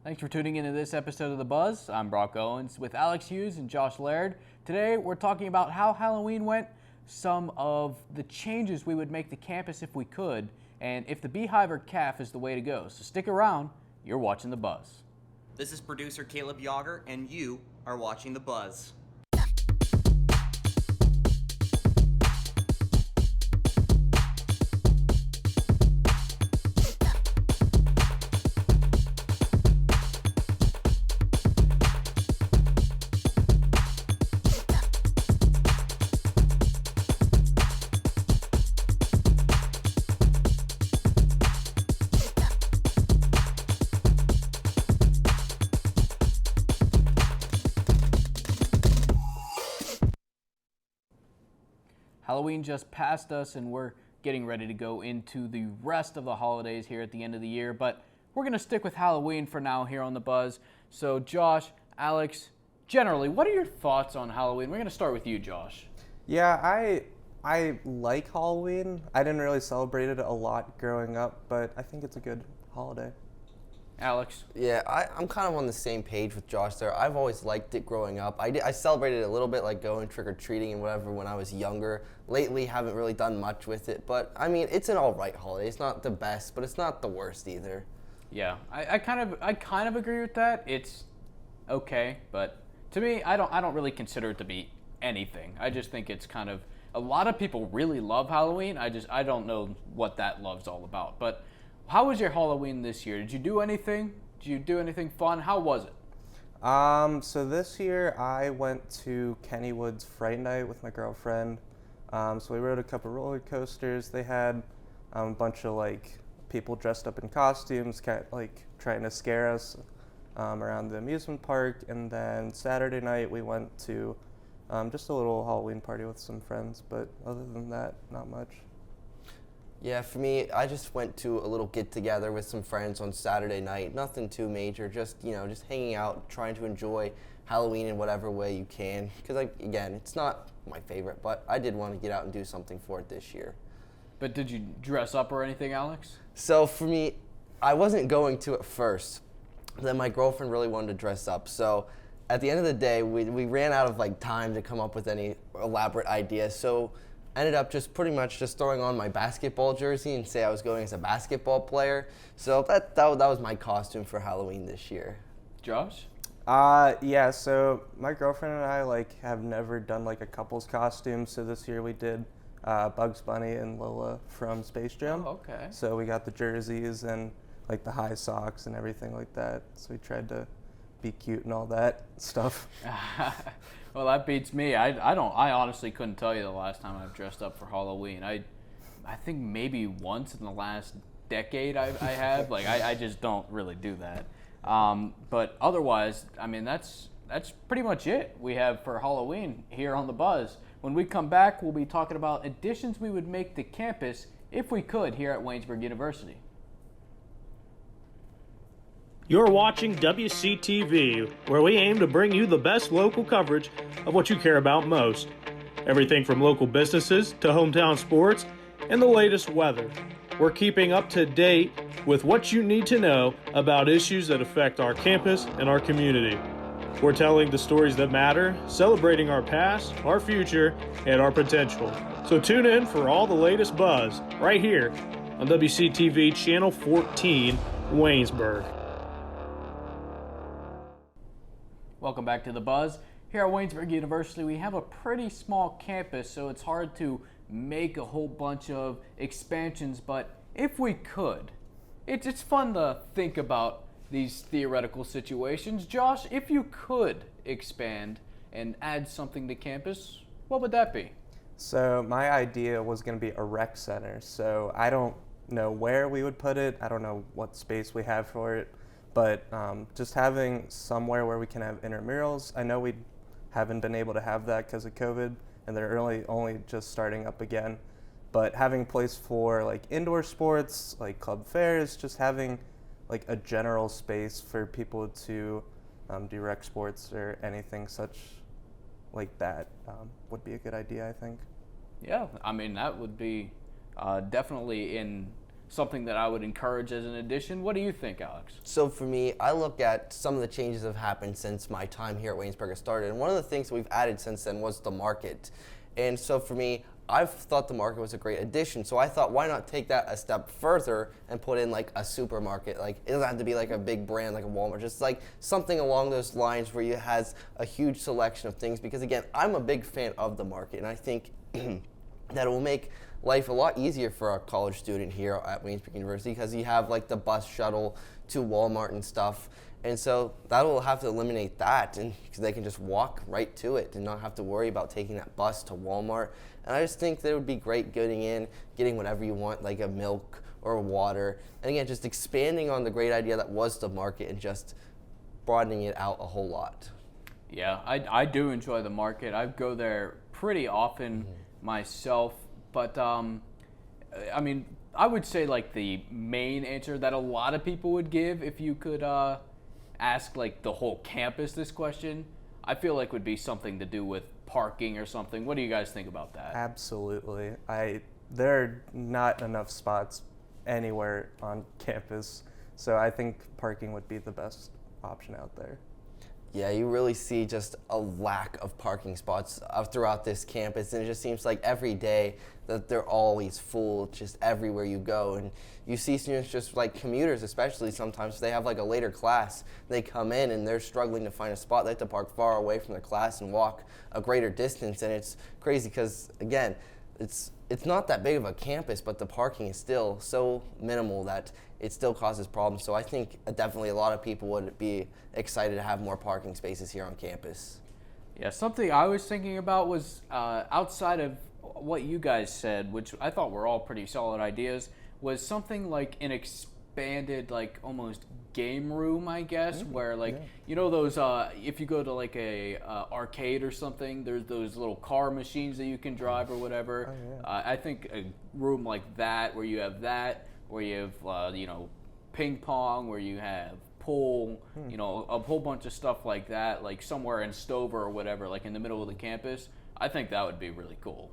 Thanks for tuning into this episode of The Buzz. I'm Brock Owens with Alex Hughes and Josh Laird. Today we're talking about how Halloween went, some of the changes we would make to campus if we could, and if the Beehive or calf is the way to go. So stick around, you're watching The Buzz. This is producer Caleb Yager, and you are watching The Buzz. Halloween just passed us and we're getting ready to go into the rest of the holidays here at the end of the year, but we're going to stick with Halloween for now here on The Buzz. So Josh, Alex, generally, what are your thoughts on Halloween? We're going to start with you, Josh. Yeah, I like Halloween. I didn't really celebrate it a lot growing up, but I think it's a good holiday. Alex? Yeah, I'm kind of on the same page with Josh there. I've always liked it growing up. I celebrated it a little bit, like going trick-or-treating and whatever when I was younger. Lately, haven't really done much with it, but I mean, it's an all right holiday. It's not the best, but it's not the worst either. Yeah, I kind of agree with that. It's okay, but to me, I don't really consider it to be anything. I just think it's kind of, a lot of people really love Halloween. I don't know what that love's all about. But how was your Halloween this year? Did you do anything? Did you do anything fun? How was it? So this year I went to Kennywood's Fright Night with my girlfriend. So we rode a couple roller coasters. They had a bunch of like people dressed up in costumes, like trying to scare us around the amusement park. And then Saturday night we went to just a little Halloween party with some friends. But other than that, not much. Yeah, for me, I just went to a little get-together with some friends on Saturday night. Nothing too major, just hanging out, trying to enjoy Halloween in whatever way you can. Because, again, it's not my favorite, but I did want to get out and do something for it this year. But did you dress up or anything, Alex? So for me, I wasn't going to at first. Then my girlfriend really wanted to dress up. So at the end of the day, we ran out of time to come up with any elaborate ideas. So ended up just pretty much just throwing on my basketball jersey and say I was going as a basketball player. So that was my costume for Halloween this year. Josh? Yeah, so my girlfriend and I have never done a couple's costume. So this year we did Bugs Bunny and Lola from Space Jam. Oh, okay. So we got the jerseys and the high socks and everything like that. So we tried to be cute and all that stuff. Well, that beats me. I honestly couldn't tell you the last time I've dressed up for Halloween. I think maybe once in the last decade I have. I just don't really do that. But otherwise, I mean, that's pretty much it we have for Halloween here on The Buzz. When we come back, we'll be talking about additions we would make to campus if we could here at Waynesburg University. You're watching WCTV, where we aim to bring you the best local coverage of what you care about most. Everything from local businesses to hometown sports and the latest weather. We're keeping up to date with what you need to know about issues that affect our campus and our community. We're telling the stories that matter, celebrating our past, our future, and our potential. So tune in for all the latest buzz right here on WCTV Channel 14, Waynesburg. Welcome back to The Buzz. Here at Waynesburg University, we have a pretty small campus, so it's hard to make a whole bunch of expansions, but if we could, it's fun to think about these theoretical situations. Josh, if you could expand and add something to campus, what would that be? So my idea was going to be a rec center. So I don't know where we would put it. I don't know what space we have for it. But just having somewhere where we can have intramurals. I know we haven't been able to have that because of COVID, and they're only just starting up again. But having a place for indoor sports, club fairs, just having a general space for people to do rec sports or anything such like that would be a good idea, I think. Yeah, I mean, that would be definitely in something that I would encourage as an addition. What do you think, Alex? So for me, I look at some of the changes that have happened since my time here at Waynesburg has started. And one of the things that we've added since then was the market. And so for me, I've thought the market was a great addition. So I thought, why not take that a step further and put in like a supermarket? Like, it doesn't have to be like a big brand like a Walmart, just like something along those lines where you has a huge selection of things. Because again, I'm a big fan of the market, and I think that it will make life a lot easier for a college student here at Waynesburg University, because you have like the bus shuttle to Walmart and stuff. And so that will have to eliminate that, and because they can just walk right to it and not have to worry about taking that bus to Walmart. And I just think that it would be great getting whatever you want, like a milk or a water. And again, just expanding on the great idea that was the market and just broadening it out a whole lot. Yeah, I do enjoy the market. I go there pretty often myself, but I mean, I would say like the main answer that a lot of people would give if you could ask like the whole campus this question, I feel like would be something to do with parking or something. What do you guys think about that? Absolutely. There are not enough spots anywhere on campus, so I think parking would be the best option out there. Yeah, you really see just a lack of parking spots throughout this campus, and it just seems like every day that they're always full just everywhere you go. And you see students, just like commuters especially, sometimes they have like a later class, they come in and they're struggling to find a spot. They have to park far away from their class and walk a greater distance, and it's crazy because, again, it's not that big of a campus, but the parking is still so minimal that it still causes problems. So I think definitely a lot of people would be excited to have more parking spaces here on campus. Yeah, something I was thinking about was outside of what you guys said, which I thought were all pretty solid ideas, was something like an expanded, like almost game room, I guess, where like, you know those, if you go to like a arcade or something, there's those little car machines that you can drive or whatever. I think a room like that, where you have that, where you have, you know, ping pong, where you have pool, you know, a whole bunch of stuff like that, like somewhere in Stover or whatever, like in the middle of the campus. I think that would be really cool.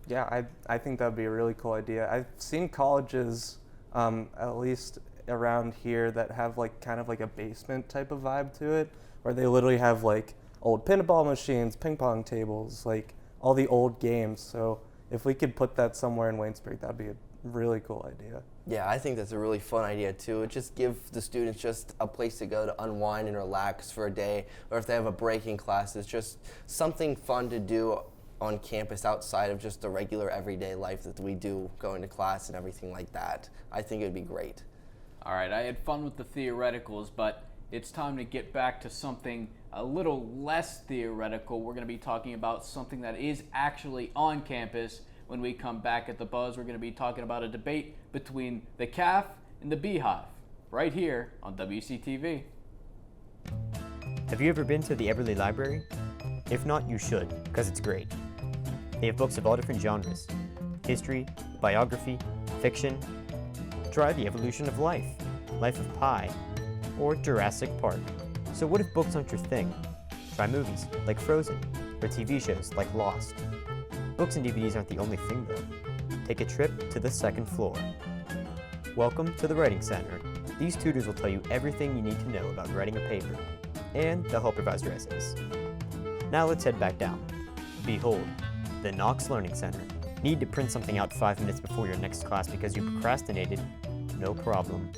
Yeah, I think that would be a really cool idea. I've seen colleges, at least around here, that have like kind of like a basement type of vibe to it, where they literally have like old pinball machines, ping pong tables, like all the old games. So if we could put that somewhere in Waynesburg, that'd be a really cool idea. Yeah, I think that's a really fun idea too. It just give the students just a place to go to unwind and relax for a day, or if they have a break in class, it's just something fun to do on campus outside of just the regular everyday life that we do going to class and everything like that. I think it would be great. All right, I had fun with the theoreticals, but it's time to get back to something a little less theoretical. We're going to be talking about something that is actually on campus. When we come back at the Buzz, we're going to be talking about a debate between the CAF and the Beehive, right here on WCTV. Have you ever been to the Everly Library? If not, you should, because it's great. They have books of all different genres: history, biography, fiction. Try The Evolution of Life, Life of Pi, or Jurassic Park. So what if books aren't your thing? Try movies like Frozen, or TV shows like Lost. Books and DVDs aren't the only thing though. Take a trip to the second floor. Welcome to the Writing Center. These tutors will tell you everything you need to know about writing a paper, and they'll help revise your essays. Now let's head back down. Behold, the Knox Learning Center. Need to print something out 5 minutes before your next class because you procrastinated? No problem.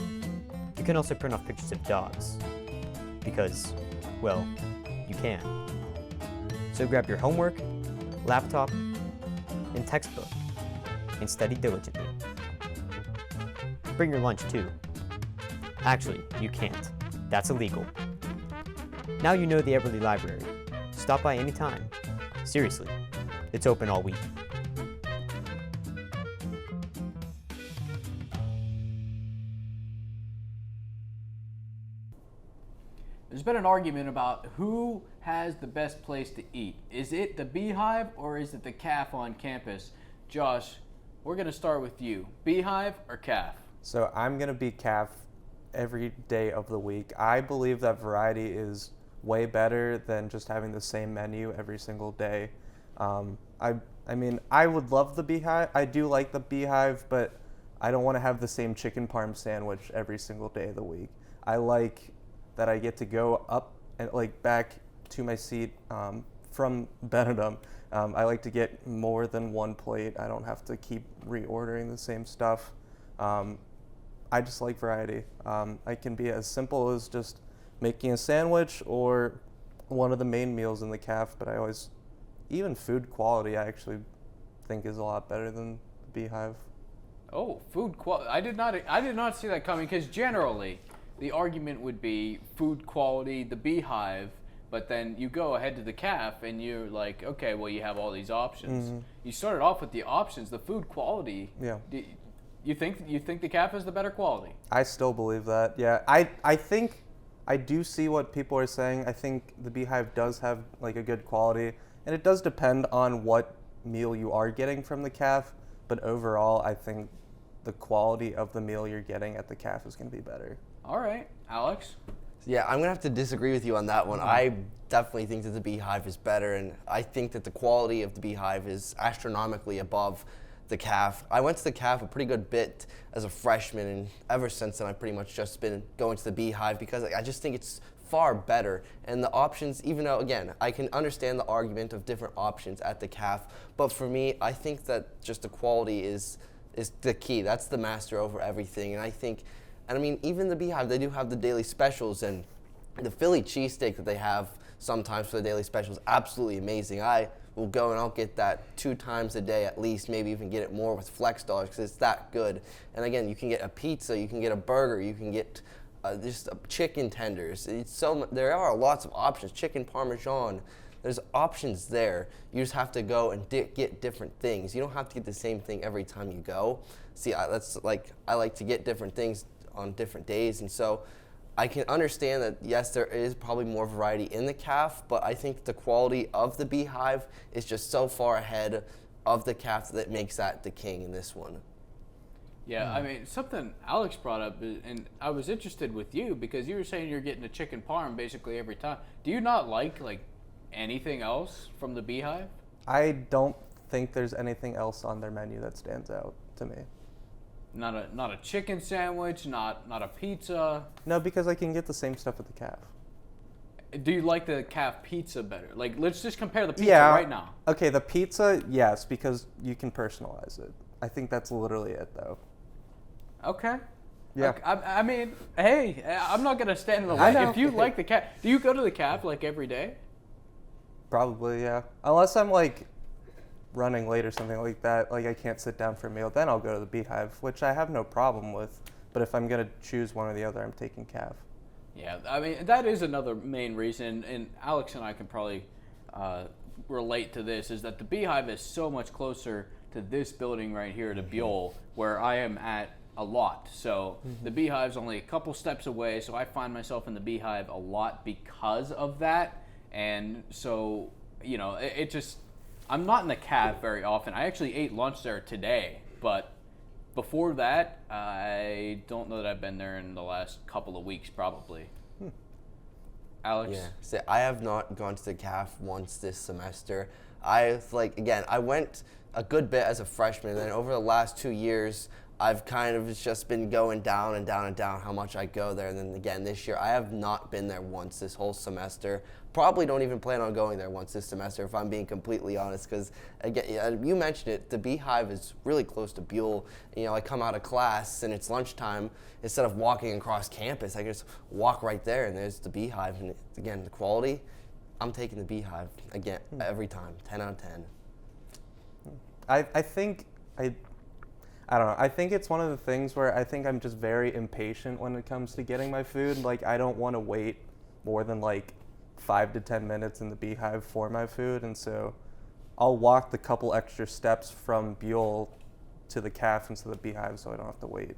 You can also print off pictures of dogs. Because, well, you can. So grab your homework, laptop, and textbook, and study diligently. Bring your lunch too. Actually, you can't. That's illegal. Now you know the Everly Library. Stop by anytime. Seriously, it's open all week. There's been an argument about who has the best place to eat. Is it the Beehive or is it the CAF on campus? Josh, we're going to start with you. Beehive or CAF? So I'm going to be CAF every day of the week. I believe that variety is way better than just having the same menu every single day. I mean, I would love the Beehive. I do like the Beehive, but I don't want to have the same chicken parm sandwich every single day of the week. I like that I get to go up and like back to my seat from Benedum. I like to get more than one plate. I don't have to keep reordering the same stuff. I just like variety. I can be as simple as just making a sandwich or one of the main meals in the caf, but I always, even food quality, I actually think is a lot better than the Beehive. Oh, food quality. I did not see that coming, because generally the argument would be food quality, the Beehive, but then you go ahead to the caf and you're like, okay, well, you have all these options. Mm-hmm. You started off with the options, the food quality. Yeah. You think the caf is the better quality? I still believe that. Yeah, I think I do see what people are saying. I think the Beehive does have like a good quality, and it does depend on what meal you are getting from the caf, but overall I think the quality of the meal you're getting at the caf is going to be better. All right, Alex. Yeah, I'm gonna have to disagree with you on that one. I definitely think that the Beehive is better, and I think that the quality of the Beehive is astronomically above the caf. I went to the caf a pretty good bit as a freshman, and ever since then I've pretty much just been going to the Beehive because I just think it's far better. And the options, even though, again, I can understand the argument of different options at the caf, but for me, I think that just the quality is the key. That's the master over everything. And I mean, even the Beehive, they do have the daily specials, and the Philly cheesesteak that they have sometimes for the daily specials, absolutely amazing. I will go and I'll get that 2 times a day at least, maybe even get it more with Flex dollars because it's that good. And again, you can get a pizza, you can get a burger, you can get just chicken tenders. There are lots of options. Chicken parmesan. There's options there. You just have to go and get different things. You don't have to get the same thing every time you go. See, I like to get different things on different days, and so I can understand that, yes, there is probably more variety in the caf, but I think the quality of the Beehive is just so far ahead of the caf that makes that the king in this one. Yeah, I mean, something Alex brought up, and I was interested with you because you were saying you're getting a chicken parm basically every time. Do you not like anything else from the Beehive? I don't think there's anything else on their menu that stands out to me. Not a chicken sandwich, not a pizza. No, because I can get the same stuff at the caf. Do you like the caf pizza better? Like, let's just compare the pizza right now. Okay, the pizza, yes, because you can personalize it. I think that's literally it, though. Okay. Yeah. Okay, I mean, hey, I'm not gonna stand in the I way. know. If you like the caf, do you go to the caf like every day? Probably, yeah. Unless I'm like running late or something like that, like I can't sit down for a meal, then I'll go to the Beehive, which I have no problem with. But if I'm gonna choose one or the other, I'm taking caf. Yeah, I mean, that is another main reason, and Alex and I can probably relate to this, is that the Beehive is so much closer to this building right here, to Buell, where I am at a lot. So the Beehive's only a couple steps away, so I find myself in the Beehive a lot because of that. And so, you know, it just, I'm not in the caf very often. I actually ate lunch there today, but before that, I don't know that I've been there in the last couple of weeks, probably. Alex? Yeah. See, I have not gone to the caf once this semester. I went a good bit as a freshman, and then over the last 2 years, I've kind of just been going down and down and down how much I go there. And then again, this year, I have not been there once this whole semester. Probably don't even plan on going there once this semester, if I'm being completely honest, because again, you mentioned it, the Beehive is really close to Buell. You know, I come out of class and it's lunchtime. Instead of walking across campus, I just walk right there and there's the Beehive. And again, the quality, I'm taking the Beehive again every time, 10 out of 10. I don't know. I think it's one of the things where I think I'm just very impatient when it comes to getting my food. Like, I don't want to wait more than like 5 to 10 minutes in the Beehive for my food, and so I'll walk the couple extra steps from Buell to the caf into the Beehive so I don't have to wait.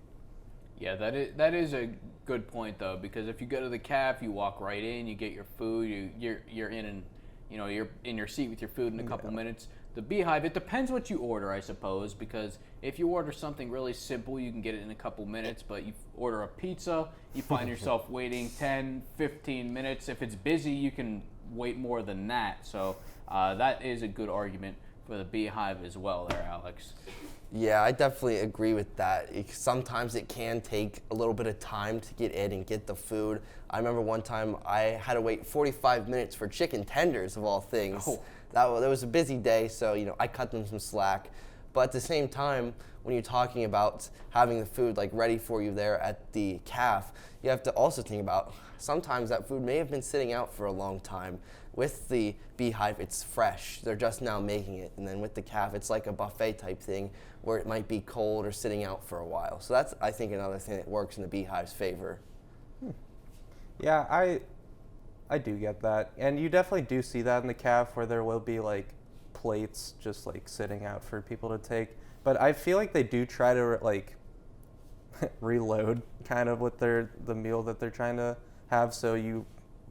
Yeah, that is a good point though, because if you go to the caf, you walk right in, you get your food, you're in, and you know, you're in your seat with your food in a couple minutes. The Beehive, it depends what you order, I suppose, because if you order something really simple, you can get it in a couple minutes, but you order a pizza, you find yourself waiting 10, 15 minutes. If it's busy, you can wait more than that. So that is a good argument for the Beehive as well there, Alex. Yeah, I definitely agree with that. Sometimes it can take a little bit of time to get in and get the food. I remember one time I had to wait 45 minutes for chicken tenders, of all things. Oh. That was a busy day, so I cut them some slack. But at the same time, when you're talking about having the food like ready for you there at the calf, you have to also think about sometimes that food may have been sitting out for a long time. With the Beehive, it's fresh. They're just now making it. And then with the calf, it's like a buffet type thing where it might be cold or sitting out for a while. So that's, I think, another thing that works in the Beehive's favor. Yeah, I do get that. And you definitely do see that in the calf where there will be like plates just like sitting out for people to take. But I feel like they do try to like reload kind of with the meal that they're trying to have, so you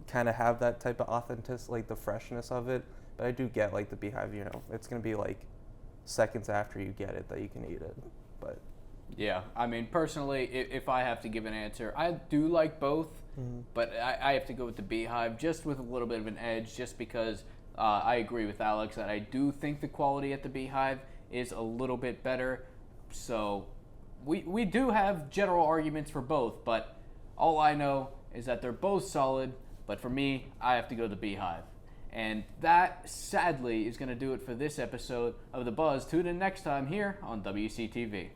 kind of have that type of authenticity, like the freshness of it. But I do get like the Beehive, it's going to be like seconds after you get it that you can eat it. But Yeah, I mean, personally, if I have to give an answer, I do like both, but I have to go with the Beehive just with a little bit of an edge, just because I agree with Alex that I do think the quality at the Beehive is a little bit better. So we do have general arguments for both, but all I know is that they're both solid, but for me, I have to go the Beehive. And that, sadly, is going to do it for this episode of The Buzz. Tune in next time here on WCTV.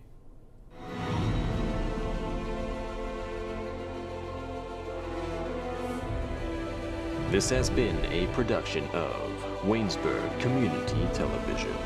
This has been a production of Waynesburg Community Television.